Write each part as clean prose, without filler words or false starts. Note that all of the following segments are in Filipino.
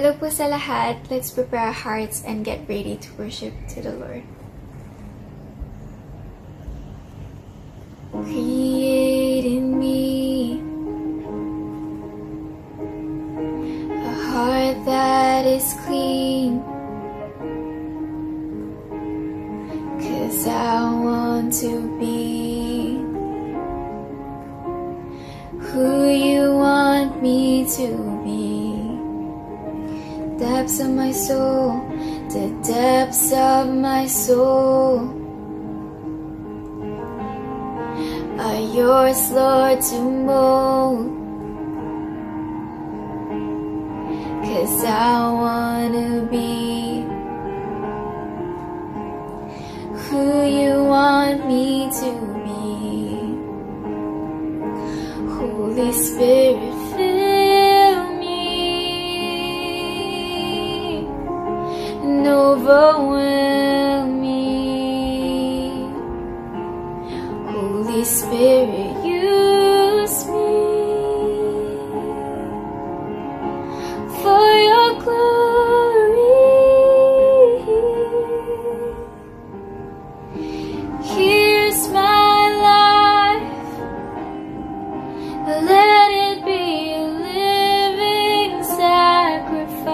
Hello po sa lahat. Let's prepare our hearts and get ready to worship to the Lord. Create in me a heart that is clean, 'cause I want to be who you want me to be. Depths of my soul, the depths of my soul are yours, Lord, to mold. 'Cause I wanna be who you want me to be. Holy Spirit, fill me and overwhelm me. Holy Spirit, use me for your glory. Here's my life, let it be a living sacrifice.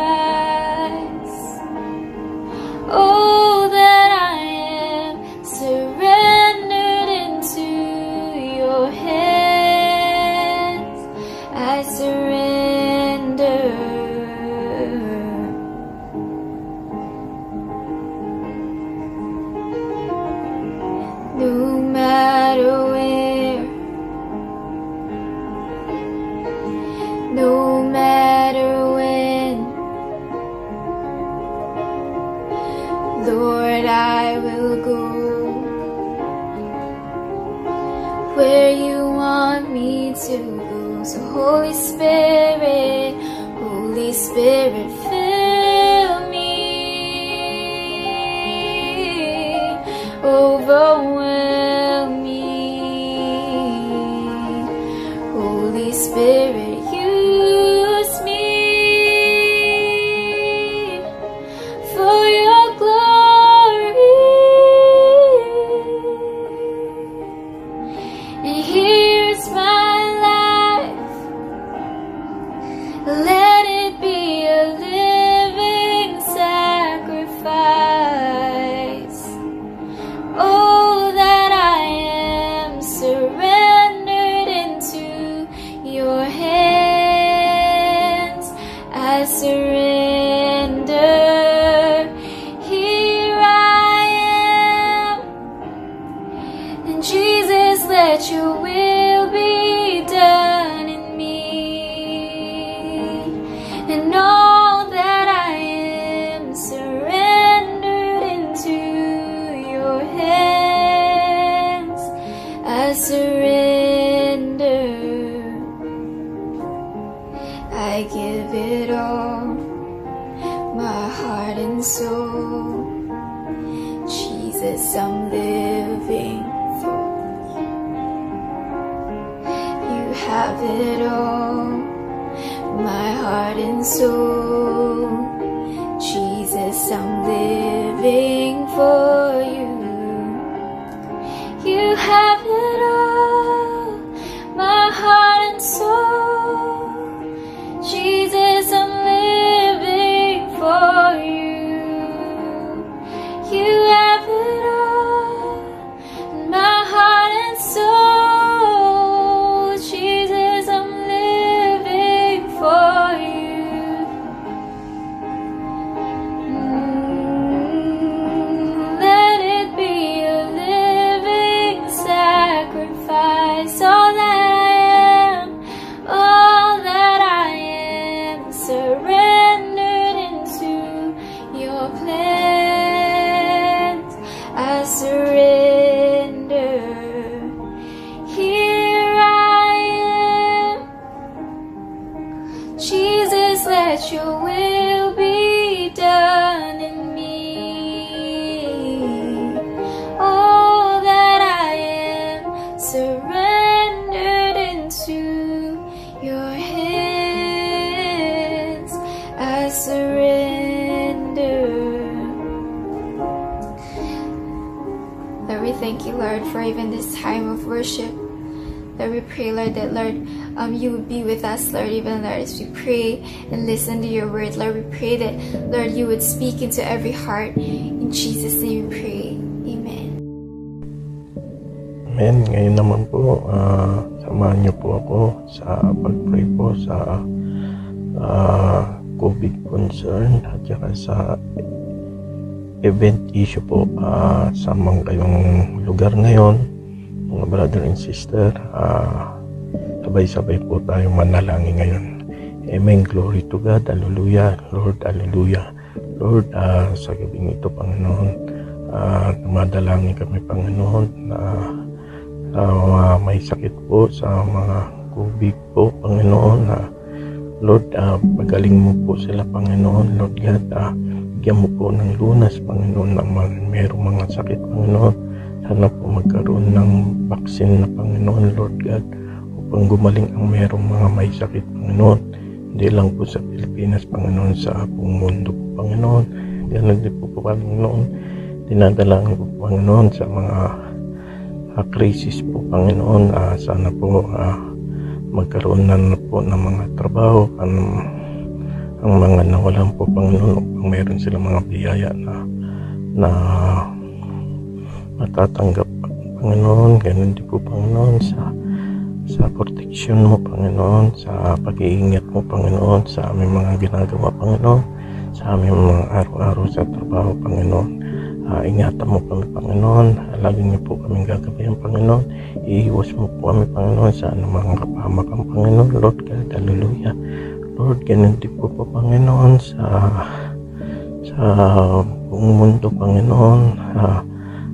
Oh, that I am surrendered into your hands. I surrender. No matter where, no matter when, Lord, I will go where you want me to go. So Holy Spirit, fill me, overwhelm me. Holy Spirit, use me for your glory. And here's my life, let it be a living sacrifice. Oh, that I am surrendered into your hands. I surrender. Here I am. And Jesus, let your will be done in me. And all that I am surrendered into your hands. I surrender. I give it all, my heart and soul. Jesus, I'm living for you. You have it all, my heart and soul. Jesus, I'm living for you. You have it all, my heart and soul. Jesus, I'm living for you. You have it all, my heart and soul. Jesus, I'm living for you. Let it be a living sacrifice. All that I am, all that I am, surrendered into your plans. I surrender. Here I am. Jesus, let your will be done in me. All that I am, surrendered into your hands. I surrender. thank you, Lord, for even this time of worship. Lord, we pray, Lord, that, Lord, you would be with us, Lord, even, Lord, as we pray and listen to your word. Lord, we pray that, Lord, you would speak into every heart. In Jesus' name we pray. Amen. Amen. Ngayon naman po, samahan niyo po ako sa pag-pray po sa COVID concern at saka sa event issue po sa mga kayong lugar ngayon, mga brother and sister. Sabay-sabay po tayo manalangin ngayon. Amen. Glory to God. Hallelujah. Lord, hallelujah. Lord, sa gabing ito, Panginoon, dumadalangin kami, Panginoon, na may sakit po sa mga COVID po, Panginoon. Lord, pagaling mo po sila, Panginoon. Lord God, bigyan mo po ng lunas, Panginoon, na mayroong mga sakit, Panginoon. Sana po magkaroon ng vaccine na, Panginoon, Lord God, upang gumaling ang mayroong mga may sakit, Panginoon. Hindi lang po sa Pilipinas, Panginoon, sa buong mundo po, Panginoon. Yan din po, Panginoon. Dinadalangin po, Panginoon, sa mga crisis po, Panginoon. Sana po magkaroon na po ng mga trabaho, ang mga nawalan po, Panginoon, upang meron silang mga biyaya na matatanggap, Panginoon. Ganun din po, Panginoon, sa protection mo, Panginoon, sa pag-iingat mo, Panginoon, sa aming mga ginagawa, Panginoon, sa aming mga araw-araw sa trabaho, Panginoon. Ingatan mo kami, Panginoon. Lagi niyo po kaming gagabayan, Panginoon. Iiwas mo po kami, Panginoon, sa anumang kapahamakan, Panginoon. Lord God, hallelujah. Lord, ganun din po, Panginoon, sa buong mundo, Panginoon.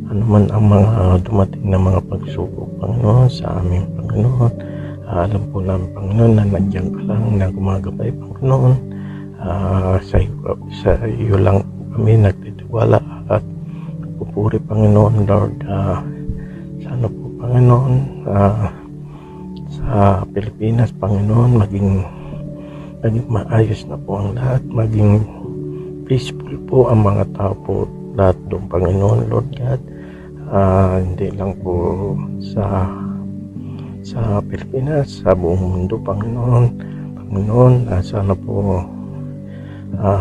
Ano man ang mga dumating na mga pagsubok, Panginoon, sa aming Panginoon. Alam po namin, Panginoon, na nandiyan ka lang, na gumagabay, Panginoon. Sa iyo lang po kami nagtitiwala at pupuri, Panginoon. Lord, sana po, Panginoon, sa Pilipinas, Panginoon, maging maayos na po ang lahat, maging peaceful po ang mga tao po lahat doon, Panginoon, Lord God. Hindi lang po sa Pilipinas, sa buong mundo, Panginoon. Sana po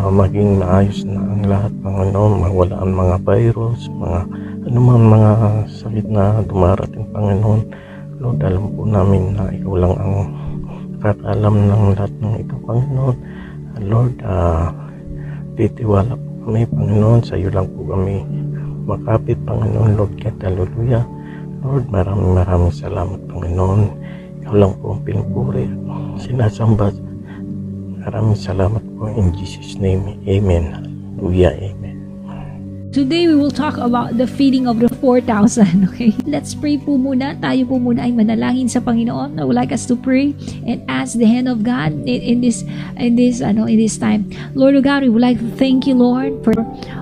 maging maayos na ang lahat, Panginoon. Mawala ang mga virus, mga sakit na dumarating, Panginoon. Lord, alam po namin na ikaw lang ang nakakaalam ng lahat ng ito, Panginoon. Lord, titiwala po kami, Panginoon. Sa iyo lang po kami makapit, Panginoon. Lord God, hallelujah. Lord, maraming salamat, Panginoon. Ikaw lang po ang pinupuri, sinasamba. Maraming salamat po in Jesus' name. Amen. Hallelujah. Amen. Today, we will talk about the feeding of the 4,000. Okay? Let's pray po muna. Tayo po muna ay manalangin sa Panginoon. I would like us to pray and ask the hand of God in this time. Lord God, we would like to thank you, Lord, for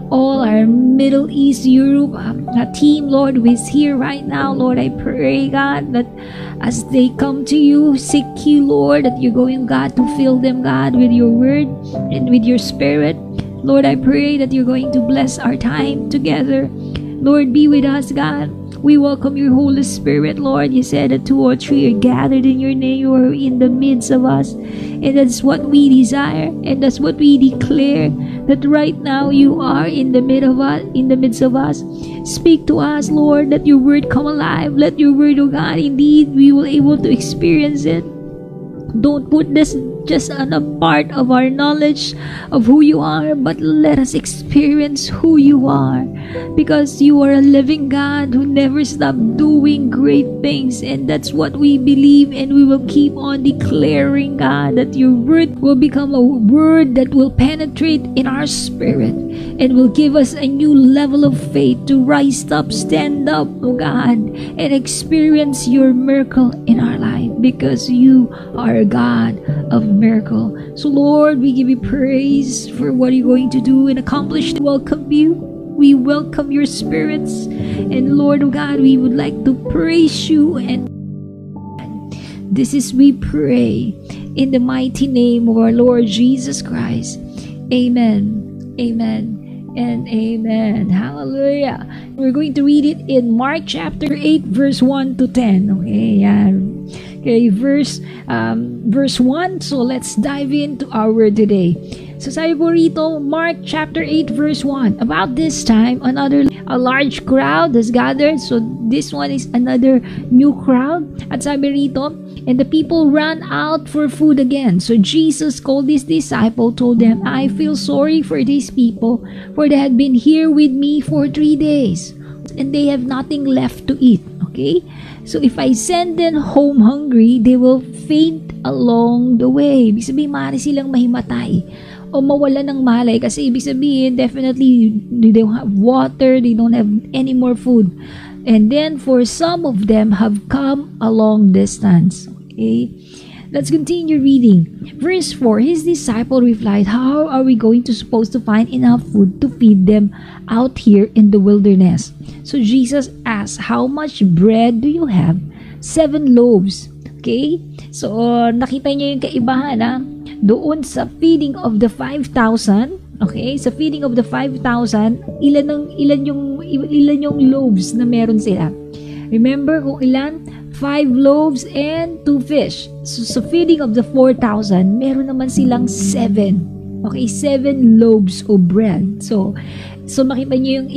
all our Middle East, Europe team, Lord, who is here right now. Lord, I pray, God, that as they come to you, seek you, Lord, that you're going, God, to fill them, God, with your word and with your spirit. Lord, I pray that you're going to bless our time together. Lord, be with us, God. We welcome your Holy Spirit, Lord. You said that 2 or 3 are gathered in your name. You are in the midst of us. And that's what we desire. And that's what we declare. That right now you are in the midst of us. Speak to us, Lord. Let your word come alive. Let your word, oh God, indeed we will able to experience it. Don't put this just on a part of our knowledge of who you are, but let us experience who you are, because you are a living God who never stops doing great things, and that's what we believe, and we will keep on declaring, God, that your word will become a word that will penetrate in our spirit and will give us a new level of faith to rise up, stand up, oh God, and experience your miracle in our life, because you are a God of miracle. So Lord, we give you praise for what you're going to do and accomplish. Welcome you. We welcome your spirits. And Lord, oh God, we would like to praise you. And this is we pray in the mighty name of our Lord Jesus Christ. Amen. Amen. And amen. Hallelujah. We're going to read it in Mark chapter 8 verse 1 to 10. Okay, yan. Okay, verse 1. So let's dive into our word today. So sabi po rito, Mark chapter 8 verse 1. About this time, a large crowd has gathered. So this one is another new crowd. At sabi rito, and the people ran out for food again. So Jesus called his disciple, told them, I feel sorry for these people, for they had been here with me for 3 days, and they have nothing left to eat. Okay? So if I send them home hungry, they will faint along the way. Ibig sabihin, maaari silang mahimatay o mawala ng malay kasi ibig sabihin, definitely, they don't have water, they don't have any more food. And then, for some of them have come a long distance. Okay? Let's continue reading. Verse 4, his disciple replied, how are we going to supposed to find enough food to feed them out here in the wilderness? So Jesus asked, how much bread do you have? 7 loaves. Okay? So, nakita niyo yung kaibahan, ha? Doon sa feeding of the 5,000, okay? Sa feeding of the 5,000, ilan yung loaves na meron sila? Remember kung ilan? 5 loaves and 2 fish. So, sa feeding of the 4,000, meron naman silang 7. Okay, 7 loaves of bread. So makita niyo yung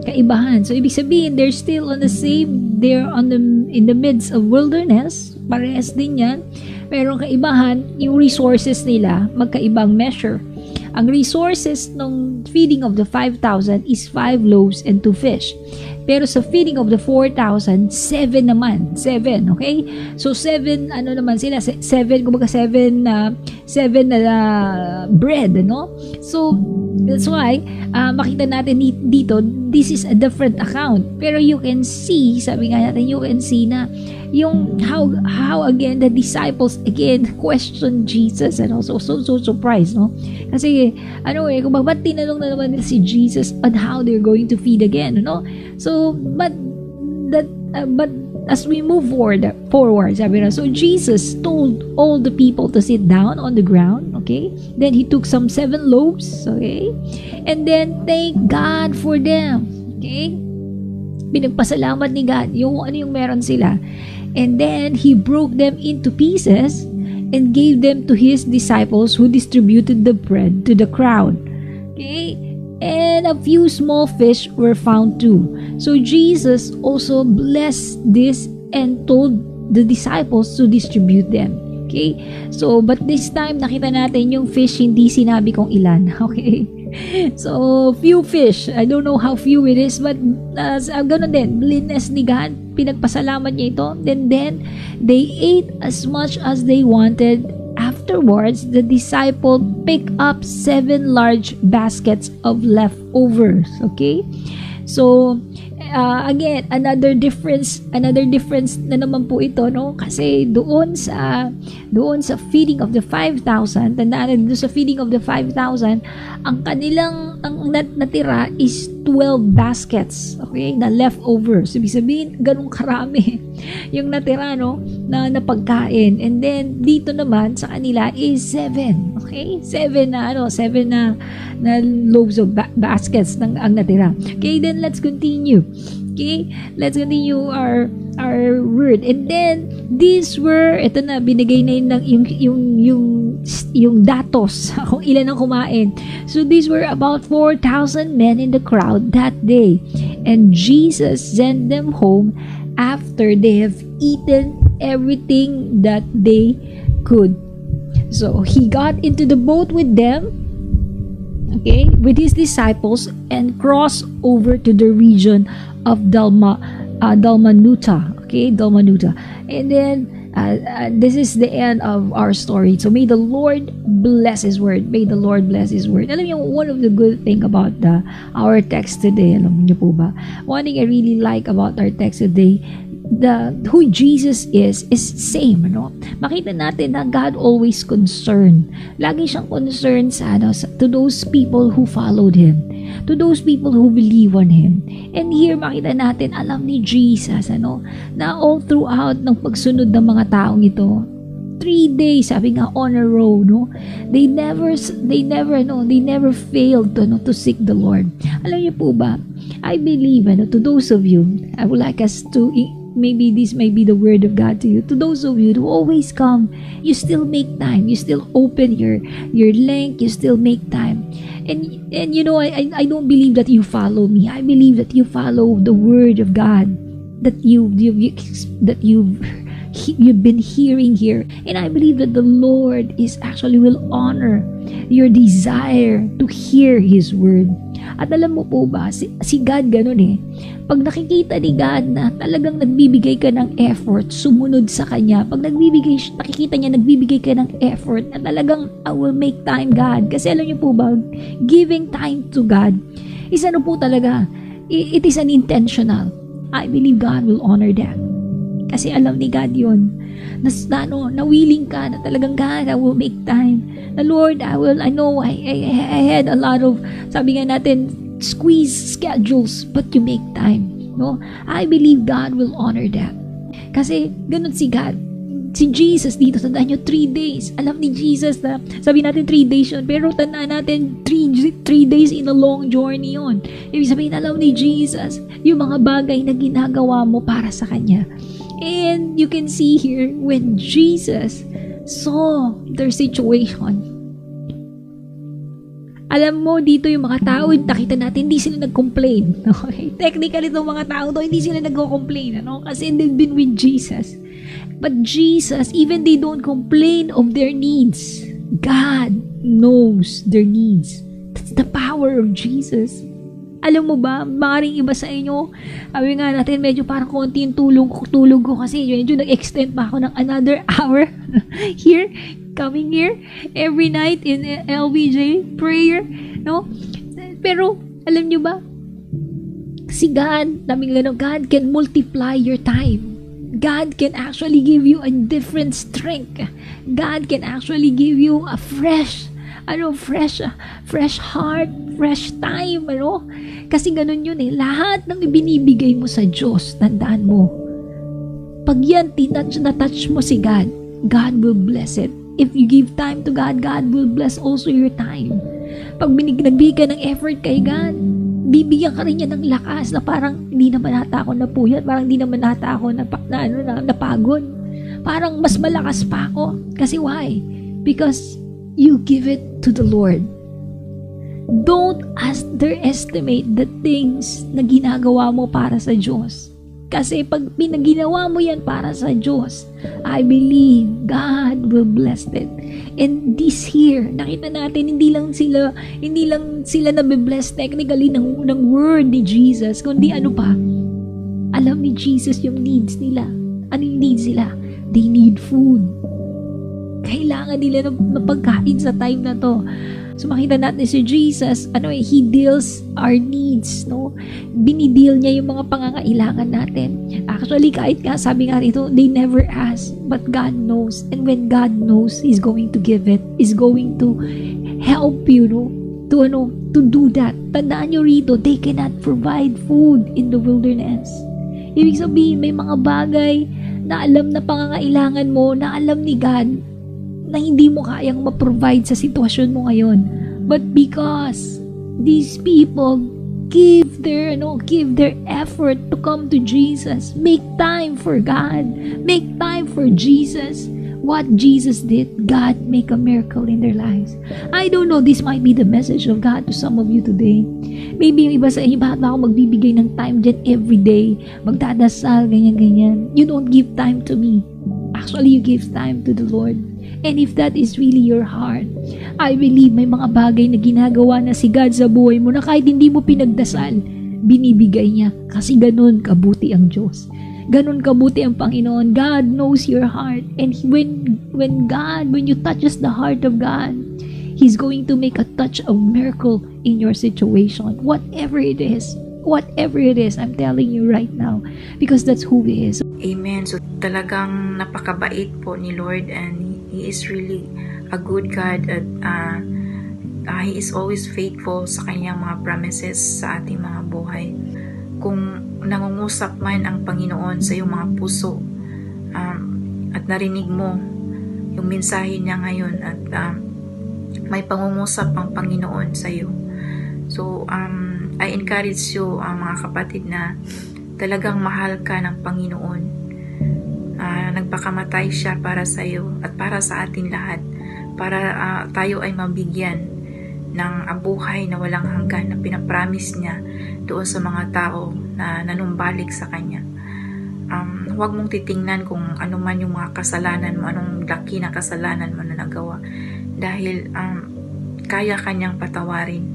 kaibahan. So, ibig sabihin, they're still on the same, in the midst of wilderness. Parehas din yan. Pero kaibahan, yung resources nila, magkaibang measure. Ang resources ng feeding of the 5,000 is 5 loaves and 2 fish. Pero sa feeding of the 4,000, 7 naman. 7, okay? So, 7, naman sila? 7, kumbaga 7 bread, no? So, that's why, makita natin dito, this is a different account. Pero you can see, sabi nga natin, you can see na yung how again the disciples again question Jesus and also so surprised, no? Kasi kung ba't tinanong na naman si Jesus on how they're going to feed again, no? So but as we move forward, sabi na, so Jesus told all the people to sit down on the ground, okay? Then he took some 7 loaves, okay? And then thank God for them, okay? Pinagpasalamat ni God yung meron sila. And then he broke them into pieces and gave them to his disciples, who distributed the bread to the crowd. Okay? And a few small fish were found too. So Jesus also blessed this and told the disciples to distribute them. Okay? So, but this time, nakita natin yung fish, hindi sinabi kung ilan. Okay? So, few fish. I don't know how few it is, but ganun din. Blinness ni God. Pinagpasalamat niya ito. Then they ate as much as they wanted. Afterwards, the disciple picked up 7 large baskets of leftovers. Okay? So, again, another difference na naman po ito, no? Kasi doon sa feeding of the 5,000, tandaan na doon sa feeding of the 5,000, ang natira is 12 baskets, okay, na leftovers. Ibig sabihin, ganun karami yung natira, no, na pagkain. And then dito naman sa kanila is 7, okay, 7 na loaves of baskets ang natira. Okay, then let's continue. Okay, let's continue our word. And then these were, ito na, binigay na yung datos kung ilan ang kumain. So these were about 4,000 men in the crowd that day. And Jesus sent them home after they have eaten everything that they could. So he got into the boat with them, okay, with his disciples, and crossed over to the region of Dalmanuta. Okay, Dalmanuta. And then this is the end of our story. So may the Lord bless His word. May the Lord bless His word. Alam niyo, one of the good thing about our text today, alam niyo po ba? One thing I really like about our text today, who Jesus is same, no? Makita natin na God always concerned. Lagi siyang concerned to those people who followed Him, to those people who believe on Him. And here makita natin, alam ni Jesus, na all throughout ng pagsunod ng mga taong ito, 3 days, sabi nga, on a row, no? They never failed to seek the Lord. Alam niyo po ba, I believe, to those of you, I would like us to, maybe this may be the word of God to you, to those of you who always come, you still make time, you still open your link, you still make time. And I don't believe that you follow me. I believe that you follow the word of God that you've been hearing here. And I believe that the Lord will honor your desire to hear His word. At alam mo po ba, si God ganun eh. Pag nakikita ni God na talagang nagbibigay ka ng effort, sumunod sa Kanya, pag nakikita niya nagbibigay ka ng effort, na talagang, I will make time, God. Kasi alam niyo po ba, giving time to God, is po talaga, it is an intentional. I believe God will honor that. Kasi alam ni God yun. Na willing ka na talagang, God, I will make time. Na Lord, I know I had a lot of, sabi nga natin, squeeze schedules, but you make time. No? I believe God will honor that. Kasi ganun si God. Si Jesus dito, tandaan nyo, 3 days. Alam ni Jesus na, sabi natin 3 days yun, pero tandaan natin 3 days in a long journey yun. Ibig sabihin, alam ni Jesus, yung mga bagay na ginagawa mo para sa Kanya. And you can see here, when Jesus saw their situation, alam mo, dito yung mga tao, nakita natin, hindi sila nag-complain. Okay? Technically, itong mga tao to, hindi sila nag-complain. Kasi they've been with Jesus. But Jesus, even they don't complain of their needs. God knows their needs. That's the power of Jesus. Alam mo ba, maaaring iba sa inyo, sabi nga natin, medyo parang konti yung tulog ko kasi medyo nag-extend pa ako ng another hour here, coming here, every night in LBJ prayer, no? Pero, alam nyo ba, si God, God can multiply your time. God can actually give you a different strength. God can actually give you a fresh heart, fresh time, Kasi ganun yun eh. Lahat ng ibinibigay mo sa Diyos, tandaan mo, pag yan, na-touch mo si God, God will bless it. If you give time to God, God will bless also your time. Pag nagbigay ka ng effort kay God, bibigyan ka rin niya ng lakas na parang hindi naman ata ako napuyat, parang hindi naman ata ako napagod. Parang mas malakas pa ako. Kasi why? Because you give it to the Lord. Don't underestimate the things na ginagawa mo para sa Diyos. Kasi pag pinaginawa mo yan para sa Diyos, I believe God will bless it. And this here, nakita natin, hindi lang sila nabibless technically ng word ni Jesus, kundi ano pa? Alam ni Jesus yung needs nila. Ano yung needs nila? They need food. Kailangan nila ng pagkain sa time na to. So makita natin si Jesus, He deals our needs, no? Binideal niya yung mga pangangailangan natin. Actually, kahit nga, sabi nga rito, they never ask, but God knows. And when God knows, He's going to give it. He's going to help you, no? To do that. Tandaan nyo rito, they cannot provide food in the wilderness. Ibig sabihin, may mga bagay na alam na pangangailangan mo, na alam ni God, na hindi mo kayang ma-provide sa sitwasyon mo ngayon. But because these people give their effort to come to Jesus, make time for God, make time for Jesus. What Jesus did, God make a miracle in their lives. I don't know, this might be the message of God to some of you today. Maybe yung iba sa inyo, bakit ba ako magbibigay ng time dyan every day? Magdadasal, ganyan-ganyan. You don't give time to me. Actually, you give time to the Lord. And if that is really your heart, I believe may mga bagay na ginagawa na si God sa buhay mo na kahit hindi mo pinagdasal, binibigay niya. Kasi ganun kabuti ang Diyos. Ganun kabuti ang Panginoon. God knows your heart. And when you touches the heart of God, He's going to make a touch of miracle in your situation. Whatever it is, I'm telling you right now. Because that's who He is. Amen. So talagang napakabait po ni Lord, and He is really a good God, at He is always faithful sa kanyang mga promises sa ating mga buhay. Kung nangungusap man ang Panginoon sa iyong mga puso, at narinig mo yung mensahe niya ngayon at may pangungusap ang Panginoon sa iyo. So, I encourage you, mga kapatid, na talagang mahal ka ng Panginoon. Nagpakamatay siya para sa iyo at para sa atin lahat, para tayo ay mabigyan ng buhay na walang hanggan na pinapromise niya doon sa mga tao na nanumbalik sa Kanya. Huwag mong titingnan kung ano man yung mga kasalanan mo, anong laki na kasalanan mo na nagawa, dahil kaya Kanyang patawarin.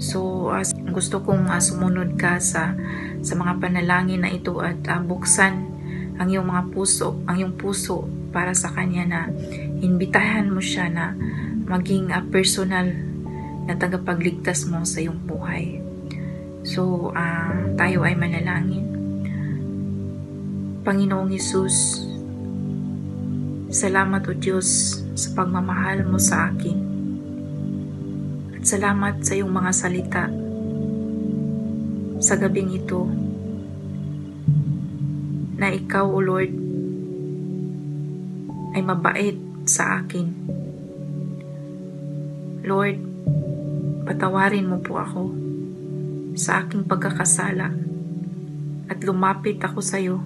So, gusto kong sumunod ka sa mga panalangin na ito at buksan ang iyong mga puso, ang iyong puso para sa Kanya, na imbitahan mo siya na maging personal na tagapagligtas mo sa iyong buhay. So, tayo ay manalangin. Panginoong Hesus, salamat o Diyos sa pagmamahal mo sa akin. At salamat sa iyong mga salita sa gabing ito, na ikaw, O Lord, ay mabait sa akin. Lord, patawarin mo po ako sa aking pagkakasala at lumapit ako sa iyo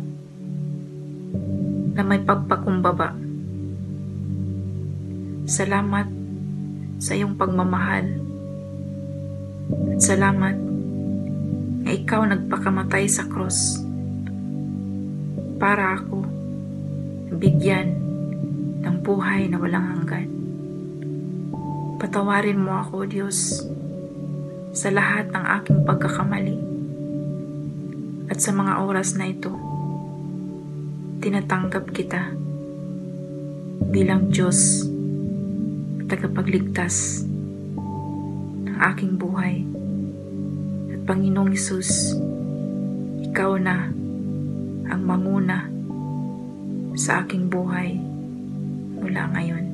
na may pagpakumbaba. Salamat sa iyong pagmamahal at salamat na ikaw nagpakamatay sa cross para ako bigyan ng buhay na walang hanggan. Patawarin mo ako, Diyos, sa lahat ng aking pagkakamali. At sa mga oras na ito, tinatanggap kita bilang Diyos, tagapagligtas ng aking buhay. At Panginoong Hesus, ikaw na ang manguna sa aking buhay mula ngayon.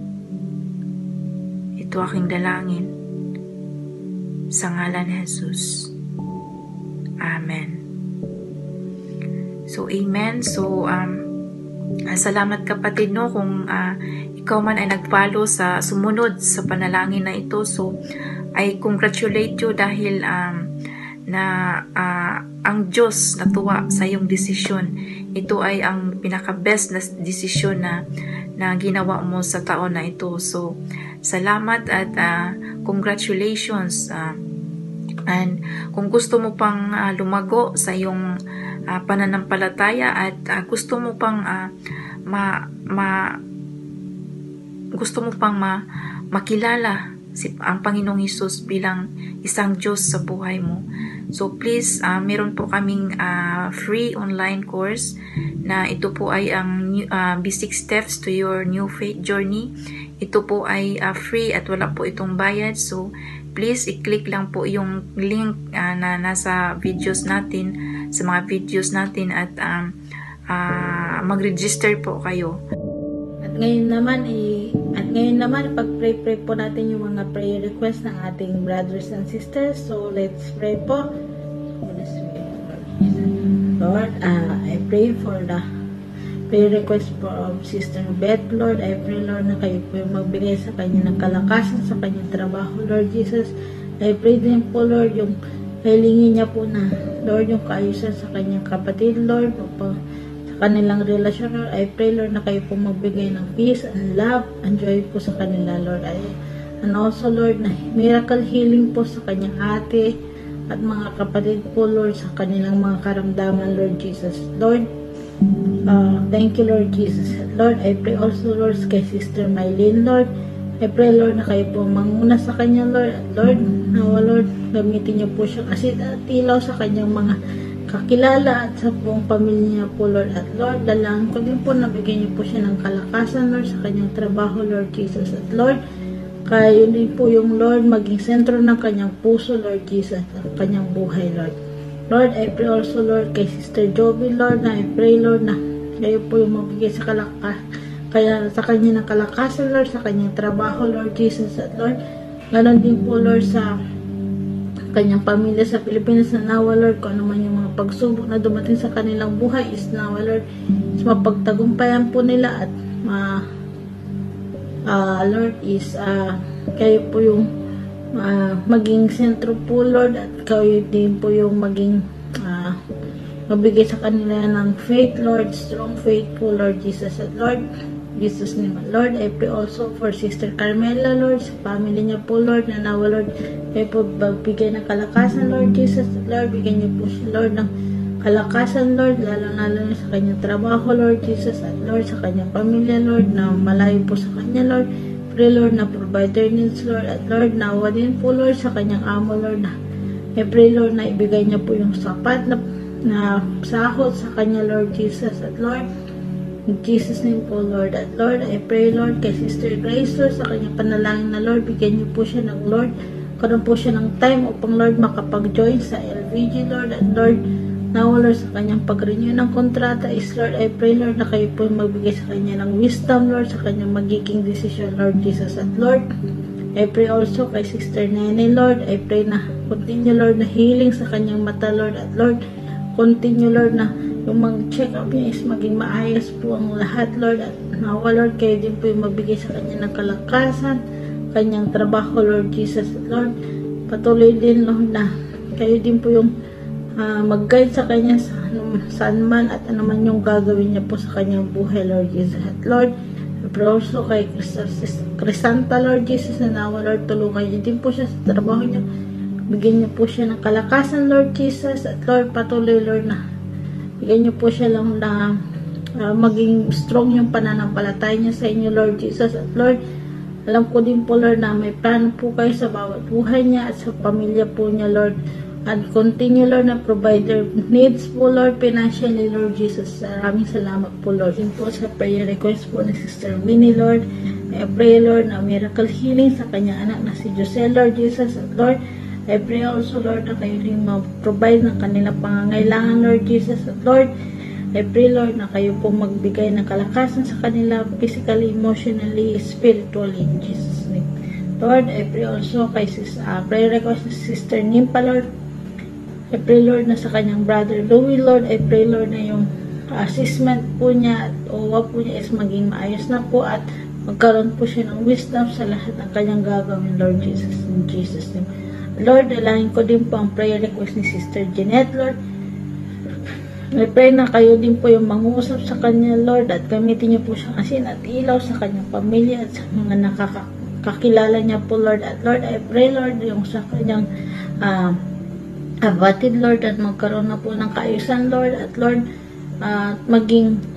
Ito aking dalangin sa ngalan ni Jesus. Amen. So, amen. So, salamat kapatid, no, kung ikaw man ay nag-follow sa sumunod sa panalangin na ito. So, I congratulate you dahil ang Diyos natuwa sa iyong desisyon. Ito ay ang pinaka-best na desisyon na ginawa mo sa taon na ito. So, salamat at congratulations. And kung gusto mo pang lumago sa iyong pananampalataya at gusto mo pang makilala ang Panginoong Hesus bilang isang Diyos sa buhay mo, so please, meron po kaming free online course na ito po ay ang Basic Steps to Your New Faith Journey. Ito po ay free at wala po itong bayad. So please, i-click lang po yung link na nasa videos natin, sa mga videos natin, at mag-register po kayo. At ngayon naman, pag-pray po natin yung mga prayer requests ng ating brothers and sisters. So let's pray po. Lord, I pray for the prayer request for Sister Beth. Lord, I pray, Lord, na kayo po yung magbigay sa kanya ng kalakasan sa kanyang trabaho, Lord Jesus. I pray din po, Lord, yung kailingin niya po na, Lord, yung kaayusan sa kanyang kapatid, Lord, sa kanilang relasyon, Lord. I pray, Lord, na kayo po magbigay ng peace and love and joy po sa kanila, Lord. And also, Lord, na miracle healing po sa kanyang ate at mga kapatid po, Lord, sa kanilang mga karamdaman, Lord Jesus. Lord, thank you, Lord Jesus. Lord, I pray also, Lord, kay Sister Mylene, Lord. I pray, Lord, na kayo po manguna sa kanya, Lord. At Lord, nawa, Lord, gamitin niyo po siya kasi tilaw sa kanyang mga kakilala at sa buong pamilya niya po, Lord. At Lord, dalangin ko din po, nabigyan niyo po siya ng kalakasan, Lord, sa kanyang trabaho, Lord Jesus. At Lord, kayo din po yung Lord maging sentro ng kanyang puso, Lord Jesus, at kanyang buhay, Lord. Lord, I pray also, Lord, kay Sister Joby, Lord, na I pray, Lord, na kayo po yung mabigay sa sa kanya ng kalakasan, Lord, sa kanyang trabaho, Lord Jesus. At Lord, ganon din po, Lord, sa kanyang pamilya sa Pilipinas na nawa, Lord, kung ano man yung mga pagsubok na dumating sa kanilang buhay is nawa, Lord, is mapagtagumpayan po nila at Lord, is kayo po yung maging sentro po, Lord, at kayo din po yung maging mabigay sa kanila ng faith, Lord, strong faith po, Lord Jesus. At Lord, Jesus name, Lord, I pray also for Sister Carmela, Lord, sa family niya po, Lord, na nawa, Lord, kayo po magbigay ng kalakasan, Lord Jesus. At Lord, bigyan niyo po siya, Lord, ng kalakasan, Lord, lalo sa kanyang trabaho, Lord Jesus. At Lord, sa kanyang pamilya, Lord, na malayo po sa kanya, Lord. Pray, Lord, na provider needs, Lord. At Lord, nawa din po, Lord, sa kanyang amo, Lord, na I pray, Lord, na ibigay niya po yung sapat na sahod sa kanya, Lord Jesus. At Lord, in Jesus name po, Lord. At Lord, I pray, Lord, kay Sister Grace, Lord, sa kanyang panalangin na, Lord, bigyan niyo po siya ng, Lord, karoon po siya ng time upang, Lord, makapag-join sa LVG, Lord. At Lord, now, Lord, sa kanyang pag-renew ng kontrata is, Lord, I pray, Lord, na kayo po magbigay sa kanya ng wisdom, Lord, sa kanyang magiging decision, Lord Jesus. At Lord, I pray also kay Sister Nene, Lord, I pray na continue, Lord, na healing sa kanyang mata, Lord. At Lord, continue, Lord, na yung mag-check-up niya is maging maayos po ang lahat, Lord. At nawa, Lord, kayo din po yung magbigay sa kanya ng kalakasan, kanyang trabaho, Lord Jesus. At Lord, patuloy din, Lord, na kayo din po yung mag-guide sa kanya saan man at ano man yung gagawin niya po sa kanyang buhay, Lord Jesus. At Lord, I pray also kay Crisanta, Lord Jesus, na nawa, Lord, tulungan niyo din po siya sa trabaho niya. Bigyan niyo po siya ng kalakasan, Lord Jesus. At Lord, patuloy, Lord, na bigyan niyo po siya lang na maging strong yung pananampalataya niya sa inyo, Lord Jesus. At Lord, alam ko din po, Lord, na may plano po kayo sa bawat buhay niya at sa pamilya po niya, Lord. And continue, Lord, na provider needs po, Lord, financially, Lord Jesus. Maraming salamat po, Lord. Yun po sa prayer request po ni Sister Winnie, Lord. I pray, Lord, na miracle healing sa kanyang anak na si Jose, Lord Jesus. At Lord, I pray also, Lord, na kayo rin ma-provide ng kanilang pangangailangan, Lord Jesus. At Lord, I pray, Lord, na kayo po magbigay ng kalakasan sa kanila physically, emotionally, spiritually, in Jesus' name. Lord, I pray also kay prayer request ni Sister Nimpa, Lord. I pray, Lord, na sa kanyang brother Louie, Lord. I pray, Lord, na yung assessment po niya at OWA po niya is maging maayos na po at magkaroon po siya ng wisdom sa lahat ng kanyang gagawin, Lord Jesus, in Jesus' name. Lord, dalangin ko din po ang prayer request ni Sister Jeanette, Lord. I pray na kayo din po yung mangusap sa kanya, Lord, at gamitin niyo po siyang asin at ilaw sa kanyang pamilya at sa mga nakakakilala niya po, Lord. At Lord, I pray, Lord, yung sa kanyang abatid, Lord, at magkaroon na po ng kaayusan, Lord. At Lord,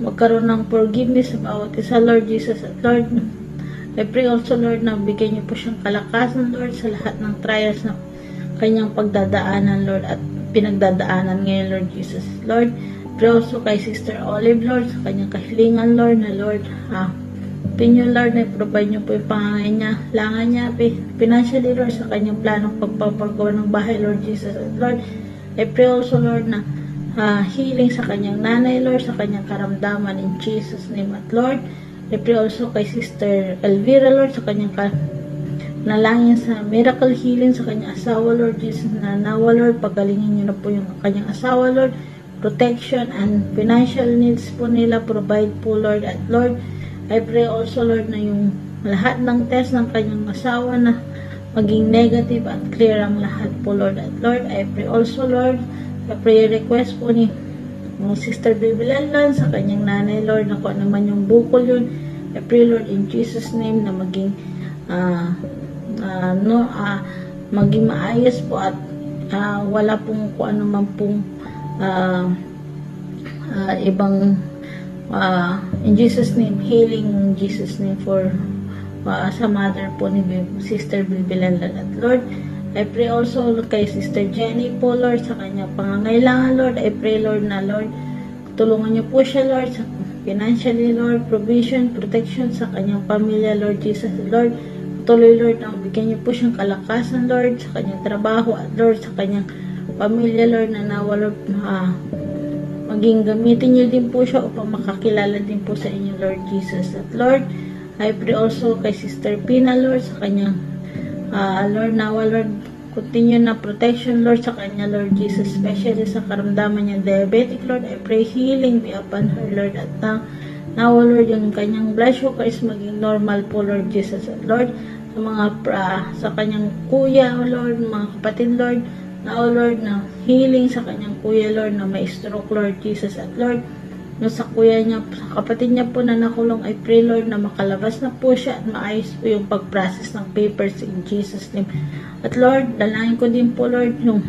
magkaroon ng forgiveness sa bawat isa, Lord Jesus. At Lord, I pray also, Lord, na bigyan niyo po siyang kalakasan, Lord, sa lahat ng trials na kanyang pagdadaanan, Lord, at pinagdadaanan ngayon, Lord Jesus. Lord, pray also kay Sister Olive, Lord, sa kanyang kahilingan, Lord, na Lord, pinyo, Lord, na provide niyo po yung pangangailangan niya, financially, Lord, sa kanyang planong pagpapagawa ng bahay, Lord Jesus. At Lord, I pray also, Lord, na healing sa kanyang nanay, Lord, sa kanyang karamdaman, in Jesus' name. At Lord, I pray also kay Sister Elvira, Lord, sa kanyang nalangin sa miracle healing sa kanyang asawa, Lord Jesus, na nawa, Lord, pagalingin niyo na po yung kanyang asawa, Lord, protection and financial needs po nila, provide po, Lord. At Lord, I pray also, Lord, na yung lahat ng test ng kanyang asawa na maging negative at clear ang lahat po, Lord. At Lord, I pray also, Lord, sa prayer request po ni Sister Baby Lanlan sa kanyang nanay, Lord, na kung ano man yung bukol yun. I pray, Lord, in Jesus' name na maging maging maayos po at wala pong kung ano man pong ibang in Jesus' name, healing in Jesus' name for sa mother po ni Sister Bilbilalan. At Lord, I pray also kay Sister Jenny po, Lord, sa kanyang pangangailangan, Lord. I pray, Lord, na Lord, tulungan niyo po siya, Lord, sa financially, Lord, provision, protection sa kanyang pamilya, Lord Jesus. Lord, tuloy, Lord, na bigyan niyo po siyang kalakasan, Lord, sa kanyang trabaho at Lord, sa kanyang pamilya, Lord, na nawa, Lord, maging gamitin niyo din po siya upang makakilala din po sa inyo, Lord Jesus. At Lord, I pray also kay Sister Pina, Lord, sa kanyang Lord, nawa, Lord, continue na protection, Lord, sa kanya, Lord Jesus, especially sa karamdaman niya diabetic, Lord. I pray healing be upon her, Lord, at Now, Lord, yung kanyang blood sugar is maging normal po, Lord Jesus. At Lord, sa mga sa kanyang kuya, Lord, mga kapatid, Lord, now, Lord, na healing sa kanyang kuya, Lord, na may stroke, Lord Jesus. At Lord, no, sa kuya niya, sa kapatid niya po na nakulong, I pray, Lord, na makalabas na po siya at maayos po yung pag-process ng papers in Jesus' name. At Lord, dalangin ko din po, Lord, yung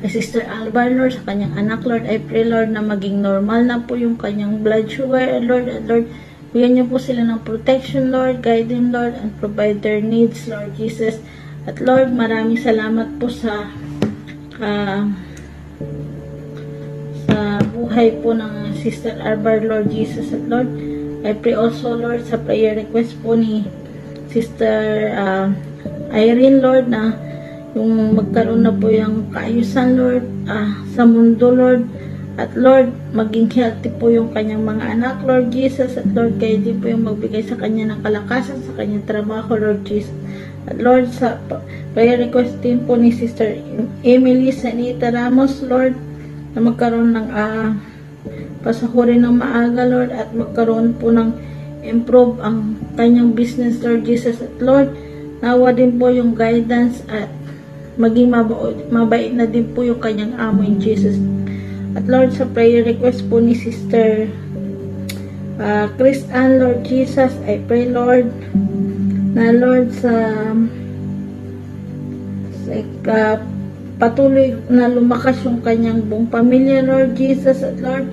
kay Sister Alba, Lord, sa kanyang anak, Lord, I pray, Lord, na maging normal na po yung kanyang blood sugar, Lord, at Lord, bigyan niyo po sila ng protection, Lord, guide them, Lord, and provide their needs, Lord Jesus. At Lord, maraming salamat po sa buhay po ng Sister Alba, Lord Jesus. At Lord, I pray also, Lord, sa prayer request po ni Sister Irene, Lord, na yung magkaroon na po yung kaayusan, Lord, sa mundo, Lord. At Lord, maging healthy po yung kanyang mga anak, Lord Jesus. At Lord, kayo din po yung magbigay sa kanya ng kalakasan sa kanyang trabaho, Lord Jesus. At Lord, sa prayer request din po ni Sister Emily Sanita Ramos, Lord, na magkaroon ng pasahurin ng maaga, Lord, at magkaroon po ng improve ang kanyang business, Lord Jesus. At Lord, nawa din po yung guidance at maging mabait na din po yung kanyang amo in Jesus. At Lord, sa prayer request po ni Sister Chris Ann, Lord Jesus, I pray, Lord, na Lord, patuloy na lumakas yung kanyang buong pamilya, Lord Jesus. At Lord,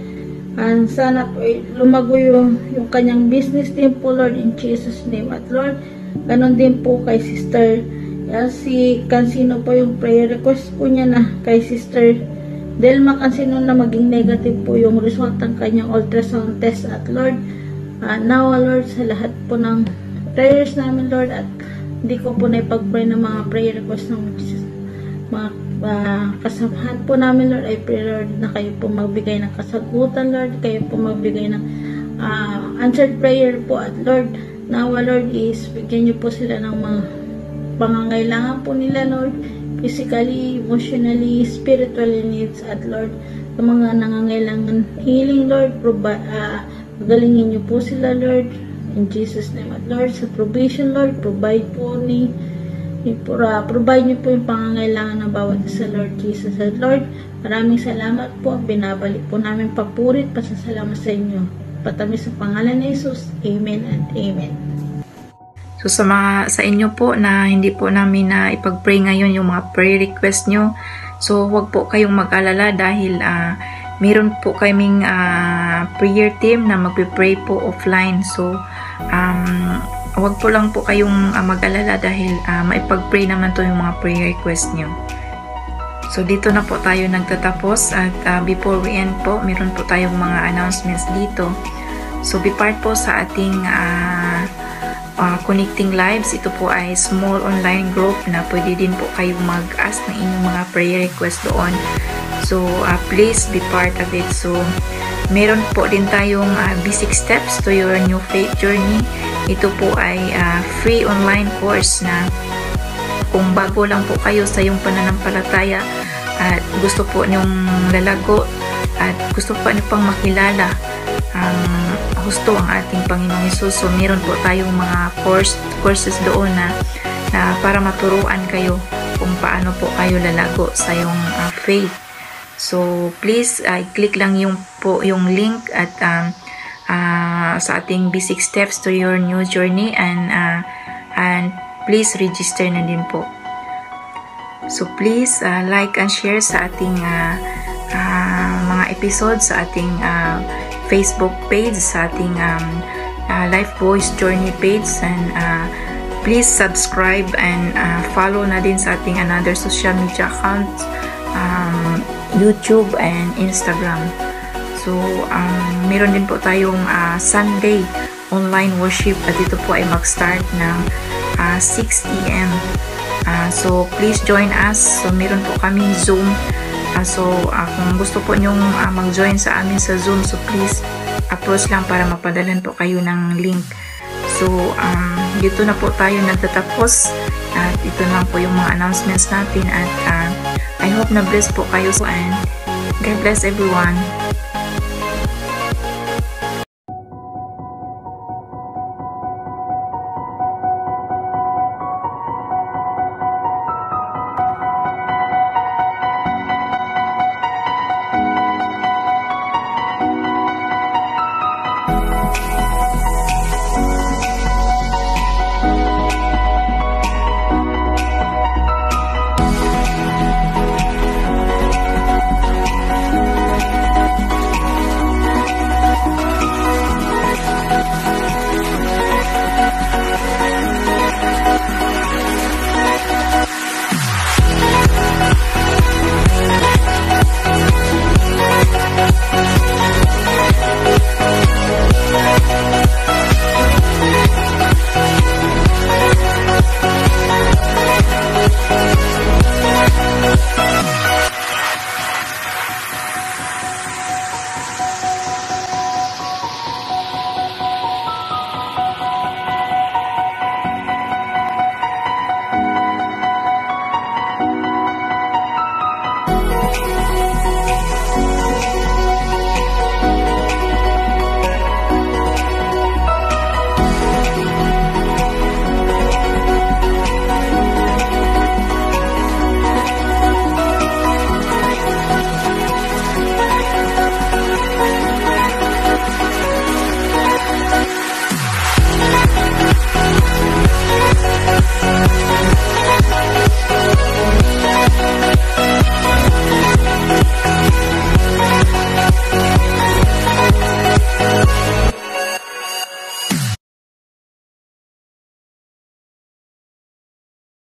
and sana po lumago yung kanyang business din po, Lord, in Jesus' name. At Lord, ganon din po kay Sister si Cancino po yung prayer request po niya na kay Sister Delma Cancino na maging negative po yung result ng kanyang ultrasound test. At Lord, now, Lord, sa lahat po ng prayers namin, Lord, at hindi ko po na ipag-pray ng mga prayer request ng mga kasamahan po namin, Lord. I pray, Lord, na kayo po magbigay ng kasagutan, Lord, kayo po magbigay ng answered prayer po. At Lord, now, Lord, is bigyan niyo po sila ng mga pangangailangan po nila, Lord, physically, emotionally, spiritually needs. At Lord, sa mga nangangailangan healing, Lord, pagalingin niyo po sila, Lord, in Jesus' name. At Lord, sa provision, Lord, provide niyo po yung pangangailangan ng bawat isa, Lord Jesus. At Lord, maraming salamat po. Binabalik po namin papurit, pasasalamat sa inyo. Patamis sa pangalan ni Jesus. Amen and Amen. So sa inyo po na hindi po namin na ipag-pray ngayon yung mga prayer request nyo, so huwag po kayong mag-alala dahil meron po kaming prayer team na magpe-pray po offline. So huwag po lang po kayong mag-alala dahil maipag-pray naman to yung mga prayer request nyo. So dito na po tayo nagtatapos at before we end po, meron po tayong mga announcements dito. So be part po sa ating Connecting Lives. Ito po ay small online group na pwede din po kayong mag-ask ng inyong mga prayer request doon. So please be part of it. So meron po din tayong basic steps to your new faith journey. Ito po ay free online course na kung bago lang po kayo sa yung pananampalataya at gusto po nyong lalago at gusto po nyo pang makilala ang gusto ang ating Panginoong Hesus. So meron po tayong mga courses doon na para maturuan kayo kung paano po kayo lalago sa yung faith. So please click lang yung link at sa ating basic steps to your new journey and please register na din po. So please like and share sa ating mga episodes sa ating Facebook page, sa ating Life Voice Journey page, and please subscribe and follow na din sa ating another social media accounts, YouTube and Instagram. So meron din po tayong Sunday online worship at ito po ay mag-start ng 6 PM. So please join us. So meron po kaming Zoom. Kung gusto po nyong mag-join sa amin sa Zoom, so please approach lang para mapadalan po kayo ng link. So dito na po tayo nagtatapos at ito na po yung mga announcements natin at I hope na bless po kayo and God bless everyone.